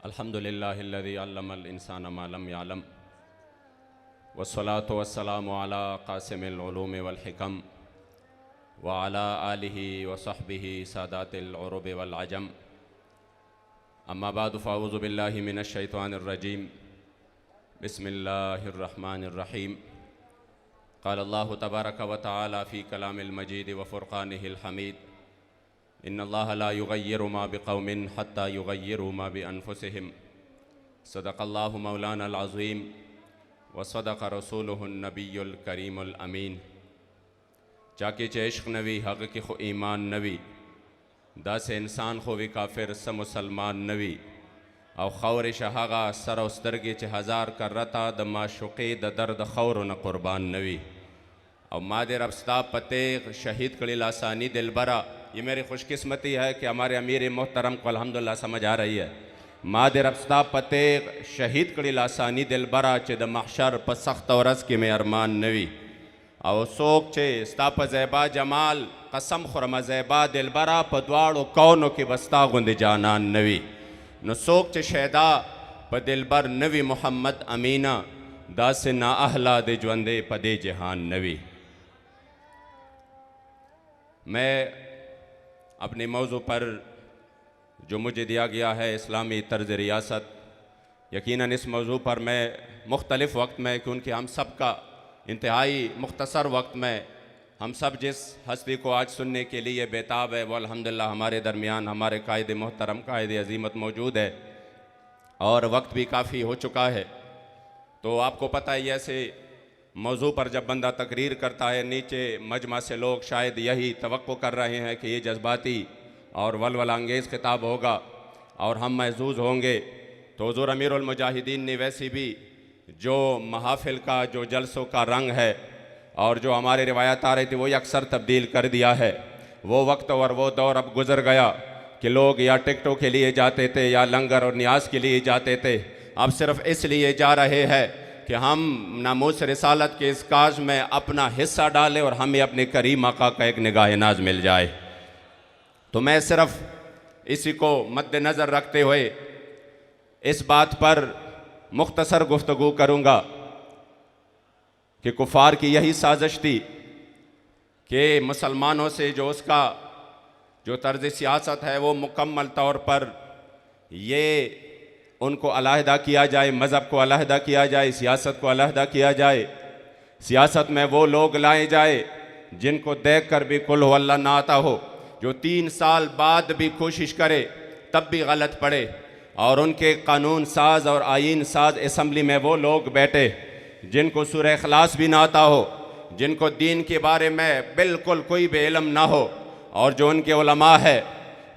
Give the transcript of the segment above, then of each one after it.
अल्हम्दुलिल्लाहिल्लज़ी अल्लमल इंसान मा लम यअलम वस्सलातु वस्सलामु अला क़ासिमिल उलूम वल हिकम व अला आलिहि व सहबिहि सादातिल उरुब वल अजम। अम्मा बाद फ़अऊज़ु बिल्लाहि मिनश शैतानिर रजीम। बिस्मिल्लाहिर रहमानिर रहीम। क़ाल अल्लाहु तबारक व तआला फ़ी कलामिल मजीद व फ़ुरक़ानिहिल हमीद। इन्नल्लाह ला युग़य्यिरु मा बिक़ौमिन हत्ता युग़य्यिरु मा बिअन्फ़ुसिहिम। सदक़ल्लाहु मौलानल अज़ीम व सदक़ रसूलुहुन नबियुल करीमुल अमीन। जाके चे इश्क़ नवी हक़ की खो ईमान नवी दास इंसान खो वी काफिर स मुसलमान नवी और खौर शहागा सर उस्तरगे चे हज़ार कर रता द माशुक़े द दर्द खौर न कुर्बान नवी और मादे रब्स्ता पते शहीद कड़ी लासानी दिलबरा। ये मेरी खुशकिस्मती है कि हमारे अमीर मोहतरम को अल्हम्दुलिल्लाह समझ आ रही है। मादे रब्स्ता पते शहीद कड़ी लासानी दिलबरा चे द महशर प सख्त औरस की में अरमान नवी और सोक चे स्ताप ज़ैबा जमाल कसम खुरमा ज़ैबा दिलबरा पद्वाड़ो कौनो की बस्ता गुंद जानान नवी न सोक चे शैदा प दिलबर नवी मोहम्मद अमीना दास ना अहला दे ज्वंदे पदे जहान नवी। मैं अपने मौजू पर जो मुझे दिया गया है इस्लामी तर्ज रियासत, यकीनन इस मौजू पर मैं मुख्तलिफ़ वक्त में, क्योंकि हम सब का इंतहाई मुख्तसर वक्त में हम सब जिस हस्ती को आज सुनने के लिए बेताब है वो अल्हम्दुलिल्लाह हमारे दरमियान हमारे कायद मोहतरम कायद अज़ीमत मौजूद है और वक्त भी काफ़ी हो चुका है। तो आपको पता है ऐसे मौजू पर जब बंदा तकरीर करता है नीचे मजमा से लोग शायद यही तवक्को कर रहे हैं कि ये जज्बाती और वलवला अंगेज़ खिताब होगा और हम महजूज़ होंगे। तो हुज़ूर अमीरुल मुजाहिदीन ने वैसे भी जो महाफिल का जो जलसों का रंग है और जो हमारे रिवायत आ रही थी वही अक्सर तब्दील कर दिया है। वो वक्त और वो दौर अब गुज़र गया कि लोग या टिकटों के लिए जाते थे या लंगर और न्याज के लिए जाते थे। अब सिर्फ़ इसलिए जा रहे हैं कि हम नामूस रिसालत के इस काज में अपना हिस्सा डालें और हमें अपने करीम आका का एक निगाह नाज मिल जाए। तो मैं सिर्फ़ इसी को मद्देनज़र रखते हुए इस बात पर मुख्तसर गुफ्तगू करूँगा कि कुफ़ार की यही साजिश थी कि मुसलमानों से जो उसका जो तर्ज़ सियासत है वो मुकम्मल तौर पर ये उनको अलहदा किया जाए, मज़हब को अलहदा किया जाए, सियासत को अलहदा किया जाए। सियासत में वो लोग लाए जाए जिनको देख कर भी कुल हुवल्लाह ना आता हो, जो 3 साल बाद भी कोशिश करे तब भी गलत पड़े और उनके कानून साज और आइन साज असम्बली में वो लोग बैठे जिनको सूरह इखलास भी ना आता हो, जिनको दीन के बारे में बिल्कुल कोई भी इल्म ना हो और जो उनके उलमा है,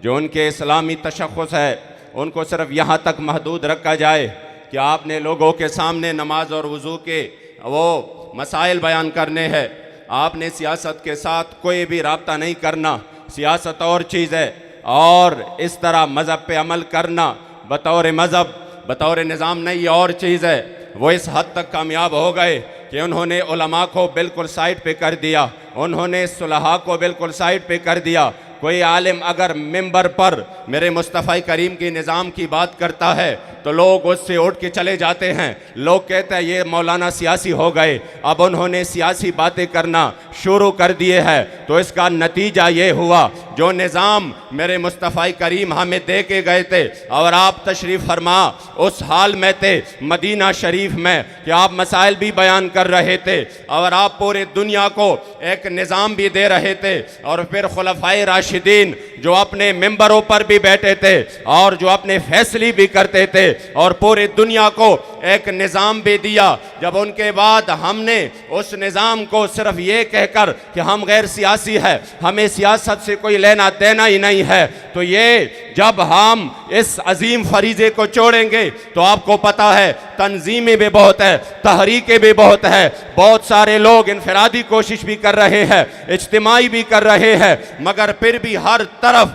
जो उनके इस्लामी तशख़्ख़ुस है, उनको सिर्फ यहाँ तक महदूद रखा जाए कि आपने लोगों के सामने नमाज और वज़ू के वो मसाइल बयान करने हैं, आपने सियासत के साथ कोई भी रब्ता नहीं करना, सियासत और चीज़ है और इस तरह मज़हब पे अमल करना बतौर मज़हब बतौर निज़ाम नहीं और चीज़ है। वो इस हद तक कामयाब हो गए कि उन्होंने उलमा को बिल्कुल साइड पे कर दिया, उन्होंने सुलहा को बिल्कुल साइड पे कर दिया। कोई आलिम अगर मिंबर पर मेरे मुस्तफ़ा करीम की निज़ाम की बात करता है तो लोग उससे उठ के चले जाते हैं, लोग कहते हैं ये मौलाना सियासी हो गए। अब उन्होंने सियासी बातें करना शुरू कर दिए हैं तो इसका नतीजा ये हुआ जो निज़ाम मेरे मुस्तफ़ा करीम हमें दे के गए थे और आप तशरीफ़ फरमा उस हाल में थे मदीना शरीफ में कि आप मसाइल भी बयान कर रहे थे और आप पूरे दुनिया को एक निज़ाम भी दे रहे थे और फिर खुलफ़ाए राशिदीन जो अपने मिंबरों पर भी बैठे थे और जो अपने फैसले भी करते थे और पूरी दुनिया को एक निज़ाम भी दिया। जब उनके बाद हमने उस निज़ाम को सिर्फ ये कहकर कि हम गैर सियासी है, हमें सियासत से कोई लेना देना ही नहीं है, तो ये जब हम इस अजीम फरीज़े को छोड़ेंगे तो आपको पता है तंजीमें भी बहुत है, तहरीकें भी बहुत है, बहुत सारे लोग इनफरादी कोशिश भी कर रहे हैं, इज्तिमाई भी कर रहे हैं, मगर फिर भी हर तरफ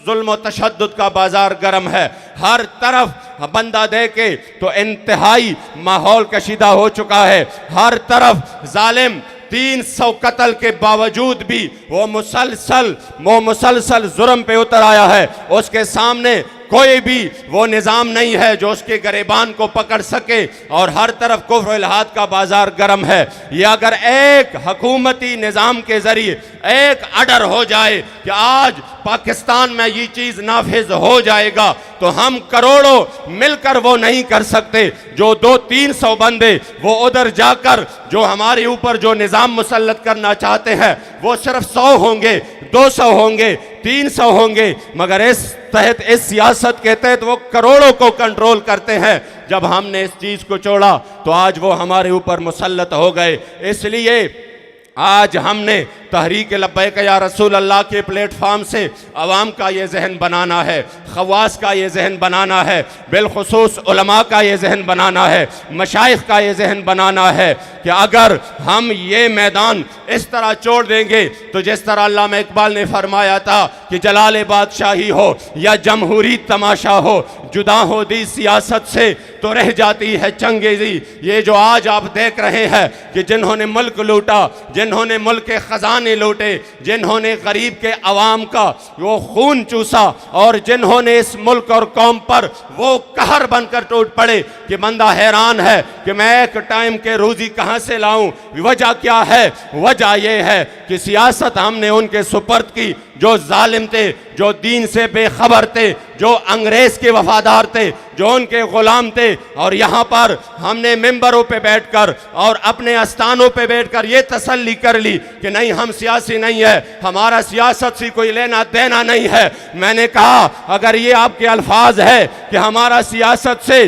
जुल्म तशद्दुद का बाजार गर्म है। हर तरफ बंदा देखे तो इंतहाई माहौल कशीदा हो चुका है। हर तरफ जालिम 300 कत्ल के बावजूद भी वो मुसलसल जुर्म पे उतर आया है। उसके सामने कोई भी वो निज़ाम नहीं है जो उसके गरेबान को पकड़ सके, और हर तरफ कुफ्र इल्हाद का बाजार गर्म है। ये अगर एक हुकूमती निज़ाम के ज़रिए एक ऑर्डर हो जाए कि आज पाकिस्तान में ये चीज़ नाफिज हो जाएगा, तो हम करोड़ों मिलकर वो नहीं कर सकते। जो 200-300 बंदे वो उधर जाकर जो हमारे ऊपर जो निज़ाम मुसल्लत करना चाहते हैं, वो सिर्फ 100 होंगे, 200 होंगे, 300 होंगे, मगर इस सियासत के तहत वो करोड़ों को कंट्रोल करते हैं। जब हमने इस चीज़ को छोड़ा तो आज वो हमारे ऊपर मुसल्लत हो गए। इसलिए आज हमने तहरीक लब्बैक या रसूल अल्लाह के प्लेटफार्म से अवाम का ये जहन बनाना है, खवास का ये जहन बनाना है, बिलखुसूस उलमा का ये जहन बनाना है, मशाइख का ये जहन बनाना है कि अगर हम ये मैदान इस तरह छोड़ देंगे तो जिस तरह अल्लामा इकबाल ने फरमाया था कि जलाल बादशाही हो या जमहूरी तमाशा हो, जुदा हो दी सियासत से तो रह जाती है चंगेजी। ये जो आज आप देख रहे हैं कि जिन्होंने मुल्क लूटा, जिन्होंने मुल्क के खजाने लूटे, जिन्होंने गरीब के अवाम का वो खून चूसा, और जिन्होंने इस मुल्क और कौम पर वो कहर बनकर टूट पड़े कि बंदा हैरान है कि मैं एक टाइम के रोजी कहाँ से लाऊं। वजह क्या है? वजह ये है कि सियासत हमने उनके सुपर्द की जो जालिम थे, जो दीन से बेखबर थे, जो अंग्रेज के वफादार थे, जो उनके गुलाम थे। और यहाँ पर हमने मिंबरों पे बैठकर और अपने आस्थानों पे बैठकर ये तसल्ली कर ली कि नहीं, हम सियासी नहीं है, हमारा सियासत से कोई लेना देना नहीं है। मैंने कहा अगर ये आपके अल्फाज है कि हमारा सियासत से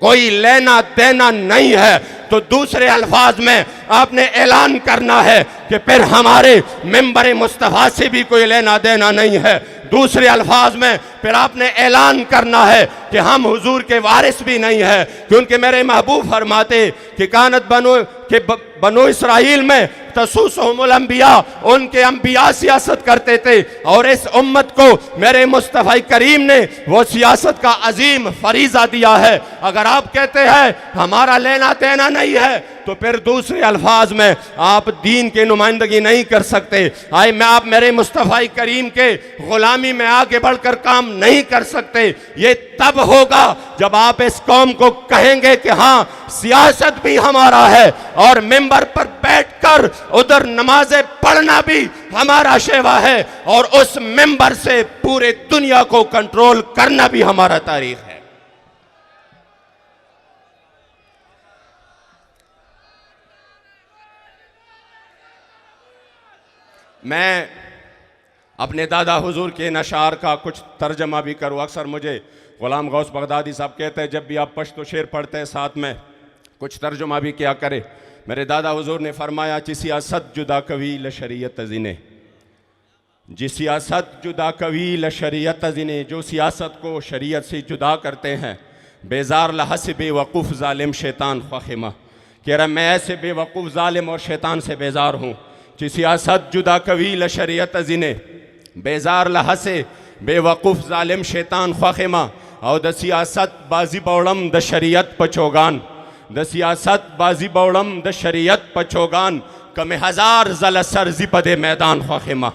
कोई लेना देना नहीं है, तो दूसरे अल्फाज में आपने ऐलान करना है कि फिर हमारे मिंबर मुस्तफ़ा से भी कोई लेना देना नहीं है। दूसरे अल्फाज में फिर आपने ऐलान करना है कि हम हुजूर के वारिस भी नहीं है, क्योंकि मेरे महबूब फरमाते कि कानत बनो इसराइल में तसूसहुमुल अंबिया, उनके अंबिया सियासत करते थे, और इस उम्मत को मेरे मुस्तफ़ा करीम ने वो सियासत का अजीम फरीज़ा दिया है। अगर आप कहते हैं हमारा लेना देना नहीं है, तो फिर दूसरे अल्फाज में आप दीन की नुमाइंदगी नहीं कर सकते। आए मैं आप मेरे मुस्तफ़ा करीम के गुलामी में आगे बढ़कर काम नहीं कर सकते। ये तब होगा जब आप इस कौम को कहेंगे कि हाँ, सियासत भी हमारा है और मिंबर पर बैठकर उधर नमाजें पढ़ना भी हमारा शेवा है, और उस मिंबर से पूरे दुनिया को कंट्रोल करना भी हमारा तारीख है। मैं अपने दादा हुजूर के नशार का कुछ तर्जमा भी करूँ। अक्सर मुझे ग़ुलाम गौस बगदादी साहब कहते हैं जब भी आप पश्तो शेर पढ़ते हैं साथ में कुछ तर्जुमा भी क्या करे। मेरे दादा हुजूर ने फरमाया कि सियासत जुदा कवील शरीयत जिने, जी सियासत जुदा कवील शरीयत जिने, जो सियासत को शरीयत से जुदा करते हैं, बेजार लहस बेवकूफ़ ज़ालिम शैतान ख्वाहिमा, कह रहा मैं ऐसे बेवकूफ़ ज़ालिम और शैतान से बेजार हूँ। कि सियासत जुदा कवील शरीयत जिने, बेजार लहसे बेवकूफ़ ज़ालिम शैतान ख्वाहिमा, और द सियासत बाजी बौड़म द शरीयत पचोगान, द सियासत बाजी बौड़म द शरीयत पचोगान, कम हज़ार ज़ल सर ज़िपदे मैदान ख्वाहिमा,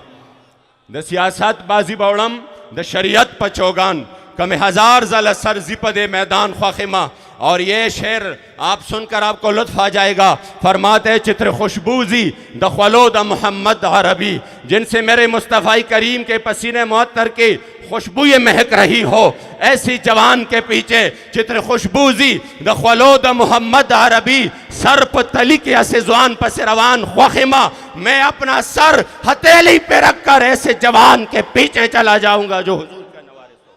द सियासत बाजी बौड़म द शरीयत पचोगान, कम हज़ार ज़ल सर ज़िपदे मैदान ख्वाहिमा। और ये शेर आप सुनकर आपको लुत्फ़ आ जाएगा। फरमाते चित्र खुशबूजी दखलो द मोहम्मद अरबी, जिनसे मेरे मुस्तफ़ा करीम के पसीने मुअत्तर की खुशबू ये महक रही हो, ऐसी जवान के पीछे चित्र खुशबूजी दखलो द मोहम्मद अरबी, सर पर तली के ऐसे जवान पर से रवान ख्वाहिमा, मैं अपना सर हथेली पे रख कर ऐसे जवान के पीछे चला जाऊंगा जो हुजूर का नवारिस हो।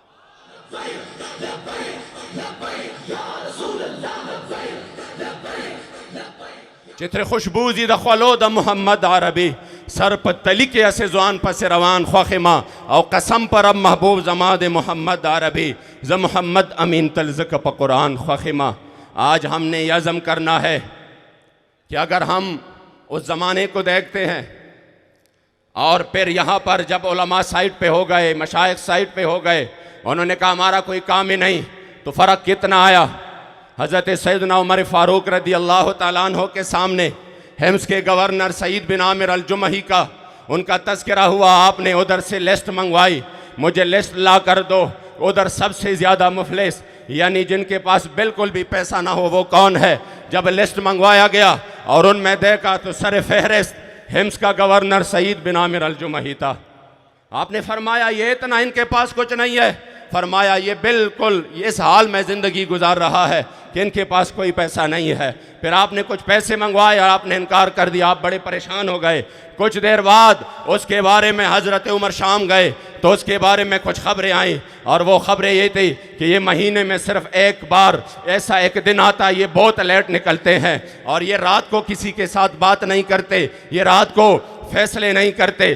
चित्र खुशबूजी दखलो द मोहम्मद अरबी, सर पर तली के ऐसे जुआन पर से रवान ख्वाहिमा, और कसम पर अब महबूब जमाद मोहम्मद अरबी ज मोहम्मद अमीन तलज़क प कुरान ख्वाहिमा। आज हमने यह अज़म करना है कि अगर हम उस ज़माने को देखते हैं और फिर यहाँ पर जब उलमा साइड पे हो गए, मशाइख साइड पे हो गए, उन्होंने कहा हमारा कोई काम ही नहीं, तो फ़र्क कितना आया। हज़रत सैयदना उमर फ़ारूक रदी अल्लाह तआला अन्हु के सामने हिम्स के गवर्नर सईद बिन आमिर अल-जुमही का उनका तज़किरा हुआ, आपने उधर से लिस्ट मंगवाई, मुझे लिस्ट ला कर दो। उधर सबसे ज़्यादा मुफलिस यानी जिनके पास बिल्कुल भी पैसा ना हो वो कौन है। जब लिस्ट मंगवाया गया और उनमें देखा तो सर फहरिस्त हिम्स का गवर्नर सईद बिन आमिर अल जुमही था। आपने फरमाया ये इतना इनके पास कुछ नहीं है, फरमाया ये बिल्कुल इस हाल में ज़िंदगी गुजार रहा है कि इनके पास कोई पैसा नहीं है। फिर आपने कुछ पैसे मंगवाए और आपने इनकार कर दिया, आप बड़े परेशान हो गए। कुछ देर बाद उसके बारे में हज़रत उमर शाम गए तो उसके बारे में कुछ खबरें आईं और वो खबरें ये थी कि ये महीने में सिर्फ एक बार ऐसा एक दिन आता है, ये बहुत लेट निकलते हैं और ये रात को किसी के साथ बात नहीं करते, ये रात को फैसले नहीं करते।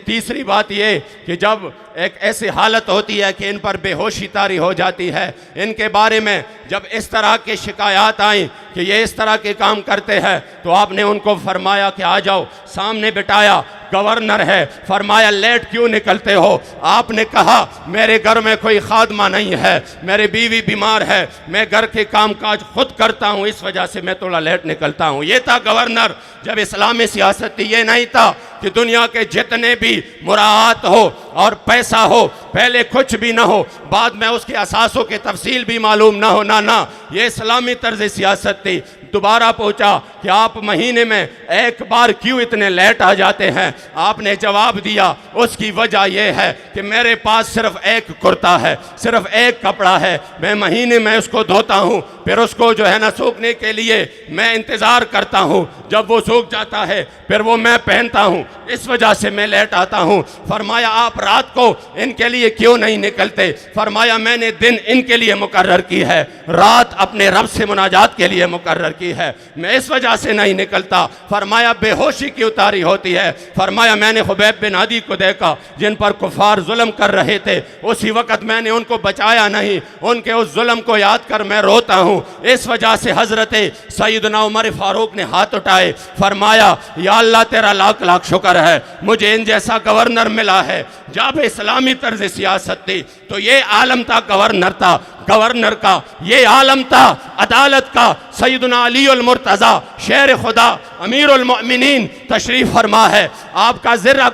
तीसरी बात ये कि जब एक ऐसी हालत होती है कि इन पर बेहोशी तारी हो जाती है, इनके बारे में जब इस तरह की शिकायत आई कि ये इस तरह के काम करते हैं तो आपने उनको फरमाया कि आ जाओ, सामने बिठाया, गवर्नर है, फरमाया लेट क्यों निकलते हो। आपने कहा मेरे घर में कोई खादमा नहीं है, मेरी बीवी बीमार है, मैं घर के काम काज खुद करता हूँ, इस वजह से मैं थोड़ा लेट निकलता हूँ। ये था गवर्नर। जब इस्लामी सियासत थी ये नहीं था कि दुनिया के जितने भी मुराद हो और पैसा हो, पहले कुछ भी ना हो बाद में उसके असासों के तफसील भी मालूम ना हो, ना, ये इस्लामी तर्ज सियासत थी। दोबारा पूछा कि आप महीने में एक बार क्यों इतने लेट आ जाते हैं। आपने जवाब दिया उसकी वजह यह है कि मेरे पास सिर्फ एक कुर्ता है, सिर्फ एक कपड़ा है, मैं महीने में उसको धोता हूँ, फिर उसको जो है ना सूखने के लिए मैं इंतज़ार करता हूँ, जब वो सूख जाता है फिर वो मैं पहनता हूँ, इस वजह से मैं लेट आता हूँ। फरमाया आप रात को इनके लिए क्यों नहीं निकलते। फरमाया मैंने दिन इनके लिए मुकर्रर की है, रात अपने रब से मुनाजात के लिए मुकर्रर की है, मैं इस वजह से नहीं निकलता। फरमाया बेहोशी की उतारी होती है। फरमाया मैंने खुबैब बिन आदी को देखा जिन पर कुफार जुल्म कर रहे थे, उसी वक्त मैंने उनको बचाया नहीं, उनके उस जुल्म को याद कर मैं रोता हूँ। इस वजह से हजरत सैयदना उमर फारूक ने हाथ उठाए, फरमाया या अल्लाह तेरा लाख लाख शुक्र है मुझे इन जैसा गवर्नर मिला है। जब इस्लामी तर्ज सियासत थी तो ये आलम था गवर्नर का, ये आलम था अदालत का। सैयदना अली अल मुर्तज़ा शेर खुदा अमीरुल मोमिनीन तशरीफ फरमा है, आपका ज़र्रा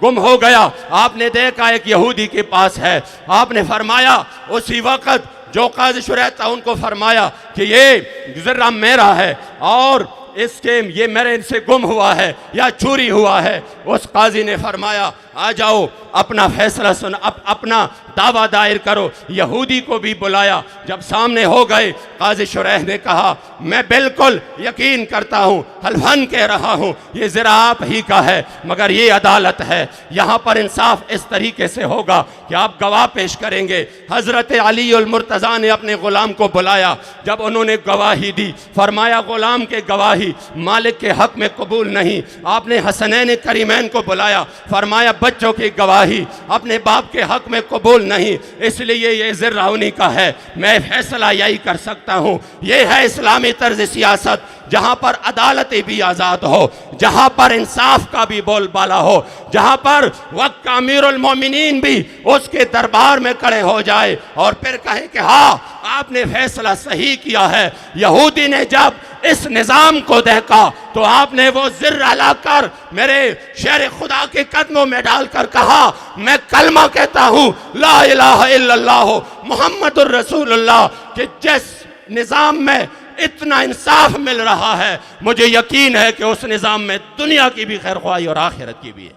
गुम हो गया, आपने देखा एक यहूदी के पास है, आपने फरमाया उसी वक्त जो काज़ी शुरैह था उनको फरमाया कि ये ज़र्रा मेरा है और ये मेरे से गुम हुआ है या चोरी हुआ है। उस काजी ने फरमाया आ जाओ अपना फैसला सुन, अपना दावा दायर करो। यहूदी को भी बुलाया, जब सामने हो गए काजी शुरैह ने कहा मैं बिल्कुल यकीन करता हूँ, हल्फन कह रहा हूँ ये ज़रा आप ही का है, मगर ये अदालत है, यहाँ पर इंसाफ इस तरीके से होगा कि आप गवाह पेश करेंगे। हज़रत अली अल मुर्तज़ा ने अपने ग़ुलाम को बुलाया, जब उन्होंने गवाही दी फरमाया ग़ुलाम के गवाही मालिक के हक़ में कबूल नहीं। आपने हसनैन करीमैन को बुलाया, फरमाया बच्चों की गवाही अपने बाप के हक़ में कबूल नहीं, इसलिए ये ज़र्रा उन्हीं का है, मैं फैसला यही कर सकता हूँ। ये है इस्लामी तर्ज सियासत, जहाँ पर अदालतें भी आज़ाद हो, जहाँ पर इंसाफ का भी बोलबाला हो, जहाँ पर वक्त का अमीरुल मोमिनीन भी उसके दरबार में खड़े हो जाए और फिर कहे कि हाँ आपने फैसला सही किया है। यहूदी ने जब इस निज़ाम को देखा तो आपने वो ज़र्रा लाकर मेरे शेर खुदा के कदमों में डालकर कहा मैं कलमा कहता हूँ ला इलाहा इल्लल्लाह मुहम्मदुर रसूलुल्लाह, कि जिस निज़ाम में इतना इंसाफ मिल रहा है मुझे यकीन है कि उस निज़ाम में दुनिया की भी खैर ख्वाही और आखिरत की भी है।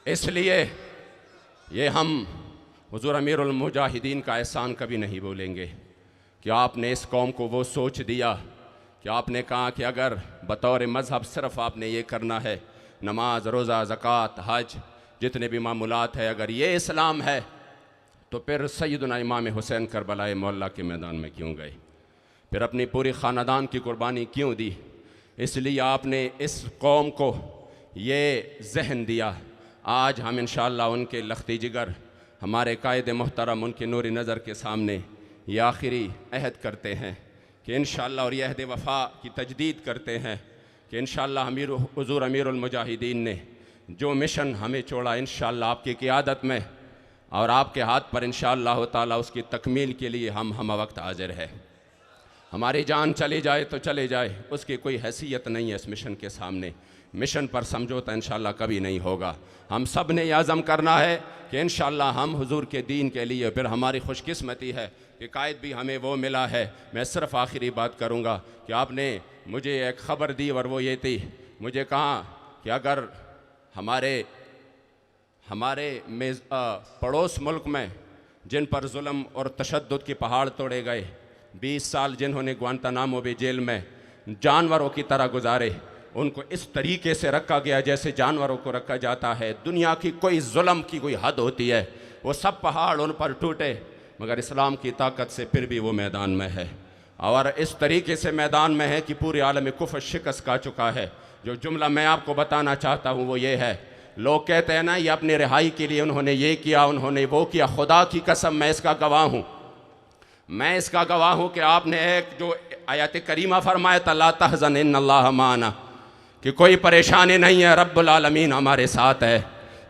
इसलिए ये हम हुज़ूर अमीरुल मुजाहिदीन का एहसान कभी नहीं भूलेंगे कि आपने इस कौम को वो सोच दिया कि आपने कहा कि अगर बतौर मज़हब सिर्फ़ आपने ये करना है, नमाज रोज़ा ज़कात हज जितने भी मामूलात है, अगर ये इस्लाम है तो फिर सैयदना इमाम हुसैन करबलाए मौला के मैदान में क्यों गए, फिर अपनी पूरी ख़ानदान की कुर्बानी क्यों दी। इसलिए आपने इस कौम को ये जहन दिया। आज हम इंशाअल्लाह उनके लख्ती जिगर हमारे कायद मोहतरम उनके नूरी नज़र के सामने ये आखिरी अहद करते हैं कि इंशाअल्लाह, और यह अहद वफ़ा की तजदीद करते हैं कि इंशाअल्लाह हुज़ूर अमीरुल मुजाहिदीन ने जो मिशन हमें छोड़ा इंशाअल्लाह आपकी क़ियादत में और आपके हाथ पर इंशाअल्लाह ताला उसकी तकमील के लिए हम वक्त हाजिर है। हमारी जान चली जाए तो चले जाए, उसकी कोई हैसियत नहीं है इस मिशन के सामने। मिशन पर समझौता इंशाअल्लाह कभी नहीं होगा। हम सब ने आज़म करना है कि इंशाअल्लाह हम हुजूर के दीन के लिए, फिर हमारी खुशकिस्मती है कि कायद भी हमें वो मिला है। मैं सिर्फ़ आखिरी बात करूँगा कि आपने मुझे एक ख़बर दी और वो ये थी, मुझे कहा कि अगर हमारे पड़ोस मुल्क में जिन पर जुल्म और तशद्दुद के पहाड़ तोड़े गए, 20 साल जिन्होंने ग्वांतानामो बे जेल में जानवरों की तरह गुजारे, उनको इस तरीके से रखा गया जैसे जानवरों को रखा जाता है। दुनिया की कोई जुल्म की कोई हद होती है, वो सब पहाड़ उन पर टूटे, मगर इस्लाम की ताकत से फिर भी वो मैदान में है, और इस तरीके से मैदान में है कि पूरे आलम में कुफ्र शिकस्त खा चुका है। जो जुमला मैं आपको बताना चाहता हूँ वो ये है, लोग कहते हैं ना ये अपने रिहाई के लिए उन्होंने ये किया, उन्होंने वो किया। खुदा की कसम मैं इसका गवाह हूँ, मैं इसका गवाह हूँ कि आपने एक जो आयत करीमा फरमाया था, ला तहज़न इन्नल्लाह माना, कि कोई परेशानी नहीं है, रब्बुल आलमीन हमारे साथ है,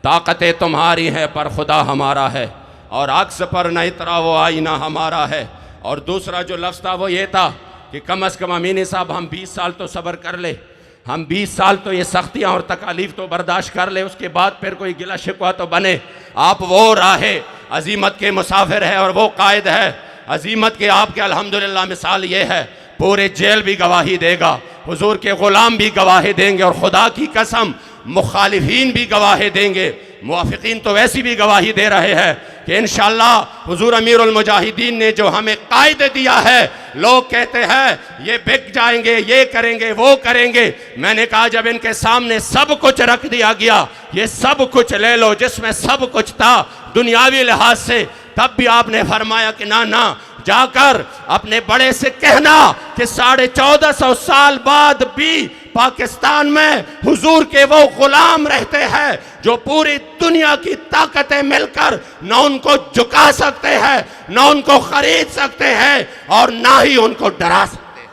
ताकतें तुम्हारी हैं पर खुदा हमारा है, और अक्स पर न इतराओ आईना हमारा है। और दूसरा जो लफ्ज़ था वो ये था कि कम अज़ कम अमीनी साहब हम 20 साल तो सब्र कर ले, हम 20 साल तो ये सख्तियाँ और तकालीफ तो बर्दाश्त कर ले, उसके बाद फिर कोई गिला शिकवा तो बने। आप वो राहे अजीमत के मुसाफिर है और वो कायद है अजीमत के। आपके अल्हम्दुलिल्लाह मिसाल ये है, पूरे जेल भी गवाही देगा, हुजूर के ग़ुलाम भी गवाही देंगे, और खुदा की कसम मुखालिफीन भी गवाही देंगे। मुवाफ़िकीन तो वैसी भी गवाही दे रहे हैं कि इंशाअल्लाह हुजूर अमीरुल मुजाहिदीन ने जो हमें कायदे दिया है, लोग कहते हैं ये बिक जाएंगे, ये करेंगे, वो करेंगे। मैंने कहा जब इनके सामने सब कुछ रख दिया गया, ये सब कुछ ले लो जिसमें सब कुछ था दुनियावी लिहाज से, तब भी आपने फरमाया कि ना ना, जाकर अपने बड़े से कहना कि 1450 साल बाद भी पाकिस्तान में हुजूर के वो गुलाम रहते हैं जो पूरी दुनिया की ताकतें मिलकर न उनको झुका सकते हैं, न उनको खरीद सकते हैं, और ना ही उनको डरा सकते हैं।